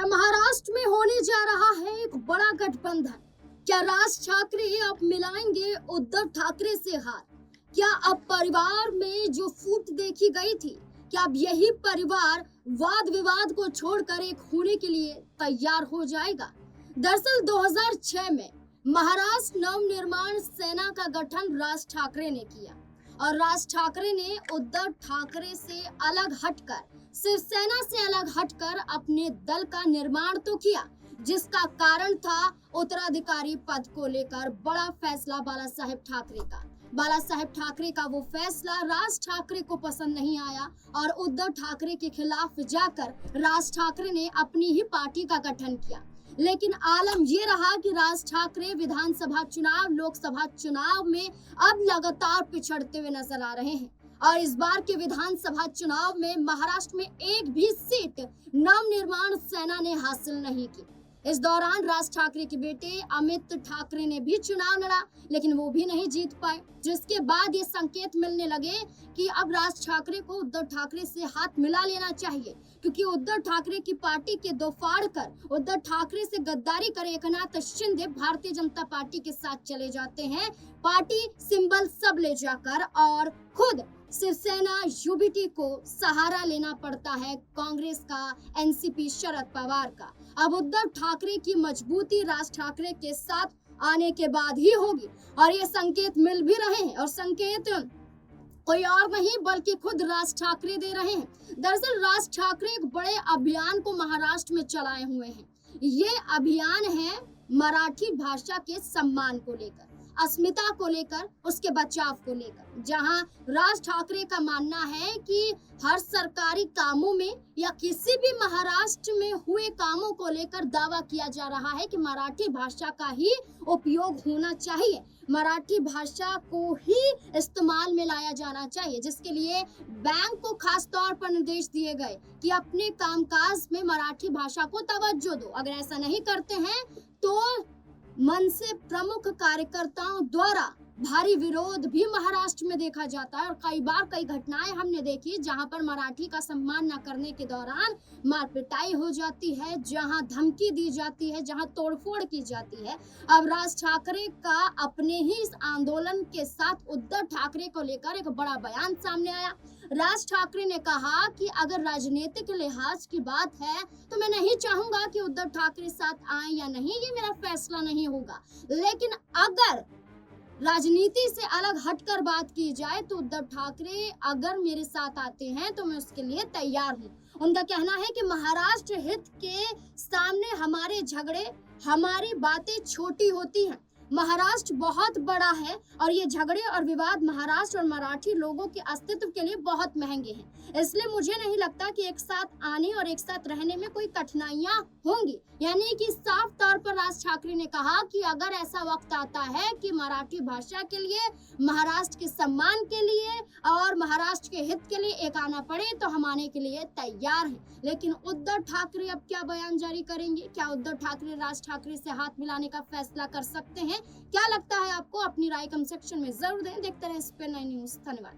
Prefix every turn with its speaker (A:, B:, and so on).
A: क्या महाराष्ट्र में होने जा रहा है एक बड़ा गठबंधन? क्या राज ठाकरे अब मिलाएंगे उद्धव ठाकरे से हाथ? क्या अब परिवार में जो फूट देखी गई थी, क्या अब यही परिवार वाद विवाद को छोड़कर एक होने के लिए तैयार हो जाएगा? दरअसल 2006 में महाराष्ट्र नवनिर्माण सेना का गठन राज ठाकरे ने किया और राज ठाकरे ने उद्धव ठाकरे से अलग हटकर, शिवसेना से अलग हटकर अपने दल का निर्माण तो किया, जिसका कारण था उत्तराधिकारी पद को लेकर बड़ा फैसला बाला साहेब ठाकरे का। बाला साहेब ठाकरे का वो फैसला राज ठाकरे को पसंद नहीं आया और उद्धव ठाकरे के खिलाफ जाकर राज ठाकरे ने अपनी ही पार्टी का गठन किया। लेकिन आलम ये रहा कि राज ठाकरे विधानसभा चुनाव, लोकसभा चुनाव में अब लगातार पिछड़ते हुए नजर आ रहे हैं और इस बार के विधानसभा चुनाव में महाराष्ट्र में एक भी सीट नवनिर्माण सेना ने हासिल नहीं की। इस दौरान राज ठाकरे के बेटे अमित ठाकरे ने भी चुनाव लड़ा, लेकिन वो भी नहीं जीत पाए, जिसके बाद ये संकेत मिलने लगे कि अब राज ठाकरे को उद्धव ठाकरे से हाथ मिला लेना चाहिए, क्योंकि उद्धव ठाकरे की पार्टी के दो फाड़ कर उद्धव ठाकरे से गद्दारी कर एकनाथ शिंदे भारतीय जनता पार्टी के साथ चले जाते हैं, पार्टी सिंबल सब ले जाकर, और खुद शिवसेना यूबीटी को सहारा लेना पड़ता है कांग्रेस का, एनसीपी शरद पवार का। अब उद्धव ठाकरे की मजबूती राज ठाकरे के साथ आने के बाद ही होगी और ये संकेत मिल भी रहे हैं और संकेत कोई और नहीं बल्कि खुद राज ठाकरे दे रहे हैं। दरअसल राज ठाकरे एक बड़े अभियान को महाराष्ट्र में चलाए हुए हैं। ये अभियान है मराठी भाषा के सम्मान को लेकर, अस्मिता को लेकर, उसके बचाव को लेकर, जहां राज ठाकरे का मानना है कि हर सरकारी कामों में या किसी भी महाराष्ट्र में हुए कामों को लेकर दावा किया जा रहा है कि मराठी भाषा का ही उपयोग होना चाहिए, मराठी भाषा को ही इस्तेमाल में लाया जाना चाहिए, जिसके लिए बैंक को खास तौर पर निर्देश दिए गए कि अपने कामकाज में मराठी भाषा को तवज्जो दो। अगर ऐसा नहीं करते हैं तो मन से प्रमुख कार्यकर्ताओं द्वारा भारी विरोध भी महाराष्ट्र में देखा जाता है और कई बार कई घटनाएं हमने देखी जहां पर मराठी का सम्मान न करने के दौरान मार पिटाई हो जाती है, जहां धमकी दी जाती है, जहां तोड़फोड़ की जाती है। अब राज ठाकरे का अपने ही इस आंदोलन के साथ उद्धव ठाकरे को लेकर एक बड़ा बयान सामने आया। राज ठाकरे ने कहा कि अगर राजनीतिक लिहाज की बात है तो मैं नहीं चाहूंगा कि उद्धव ठाकरे साथ आए या नहीं, ये मेरा फैसला नहीं होगा, लेकिन अगर राजनीति से अलग हटकर बात की जाए तो उद्धव ठाकरे अगर मेरे साथ आते हैं तो मैं उसके लिए तैयार हूँ। उनका कहना है कि महाराष्ट्र हित के सामने हमारे झगड़े, हमारी बातें छोटी होती हैं। महाराष्ट्र बहुत बड़ा है और ये झगड़े और विवाद महाराष्ट्र और मराठी लोगों के अस्तित्व के लिए बहुत महंगे हैं, इसलिए मुझे नहीं लगता कि एक साथ आने और एक साथ रहने में कोई कठिनाइयां होंगी। यानी कि साफ तौर पर राज ठाकरे ने कहा कि अगर ऐसा वक्त आता है कि मराठी भाषा के लिए, महाराष्ट्र के सम्मान के लिए और महाराष्ट्र के हित के लिए एक आना पड़े तो हम आने के लिए तैयार हैं। लेकिन उद्धव ठाकरे अब क्या बयान जारी करेंगे? क्या उद्धव ठाकरे राज ठाकरे से हाथ मिलाने का फैसला कर सकते हैं? क्या लगता है आपको? अपनी राय कमेंट सेक्शन में जरूर दें। देखते रहें स्पेन 9 न्यूज़। धन्यवाद।